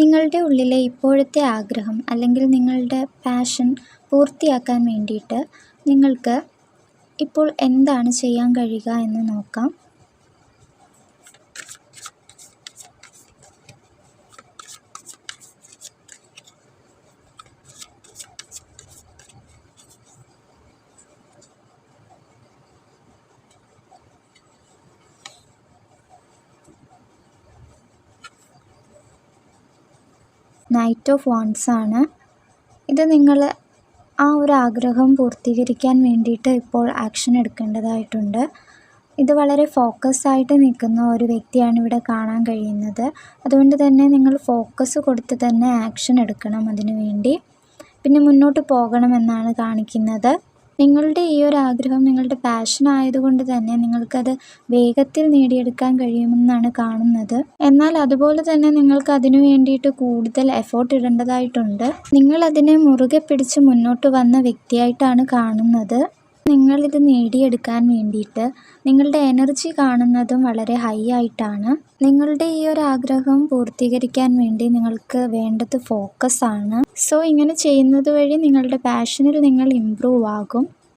നിങ്ങളുടെ ഉള്ളിലെ ഇപ്പോഴത്തെ ആഗ്രഹം അല്ലെങ്കിൽ നിങ്ങളുടെ പാഷൻ പൂർത്തിയാക്കാൻ വേണ്ടിയിട്ട് നിങ്ങൾക്ക് ഇപ്പോൾ എന്താണ് ചെയ്യാൻ കഴിയുക എന്ന് നോക്കാം. നൈറ്റ് ഓഫ് വാൻഡ്സ് ആണ് ഇത്. നിങ്ങൾ ആ ഒരു ആഗ്രഹം പൂർത്തീകരിക്കാൻ വേണ്ടിയിട്ട് ഇപ്പോൾ ആക്ഷൻ എടുക്കേണ്ടതായിട്ടുണ്ട്. ഇത് വളരെ ഫോക്കസ് ആയിട്ട് നിൽക്കുന്ന ഒരു വ്യക്തിയാണ് ഇവിടെ കാണാൻ കഴിയുന്നത്. അതുകൊണ്ട് തന്നെ നിങ്ങൾ ഫോക്കസ് കൊടുത്ത് തന്നെ ആക്ഷൻ എടുക്കണം അതിനു വേണ്ടി. പിന്നെ മുന്നോട്ട് പോകണമെന്നാണ് കാണിക്കുന്നത്. നിങ്ങളുടെ ഈ ഒരു ആഗ്രഹം നിങ്ങളുടെ പാഷൻ ആയതുകൊണ്ട് തന്നെ നിങ്ങൾക്കത് വേഗത്തിൽ നേടിയെടുക്കാൻ കഴിയുമെന്നാണ് കാണുന്നത്. എന്നാൽ അതുപോലെ തന്നെ നിങ്ങൾക്ക് അതിനു വേണ്ടിയിട്ട് കൂടുതൽ എഫേർട്ട് ഇടേണ്ടതായിട്ടുണ്ട്. നിങ്ങൾ അതിനെ മുറുകെ പിടിച്ച് മുന്നോട്ട് വന്ന വ്യക്തിയായിട്ടാണ് കാണുന്നത്. നിങ്ങളിത് നേടിയെടുക്കാൻ വേണ്ടിയിട്ട് നിങ്ങളുടെ എനർജി കാണുന്നതും വളരെ ഹൈ ആയിട്ടാണ്. നിങ്ങളുടെ ഈ ഒരു ആഗ്രഹം പൂർത്തീകരിക്കാൻ വേണ്ടി നിങ്ങൾക്ക് വേണ്ടത് ഫോക്കസ് ആണ്. സോ ഇങ്ങനെ ചെയ്യുന്നത് വഴി നിങ്ങളുടെ പാഷനിൽ നിങ്ങൾ ഇംപ്രൂവ് ആകും.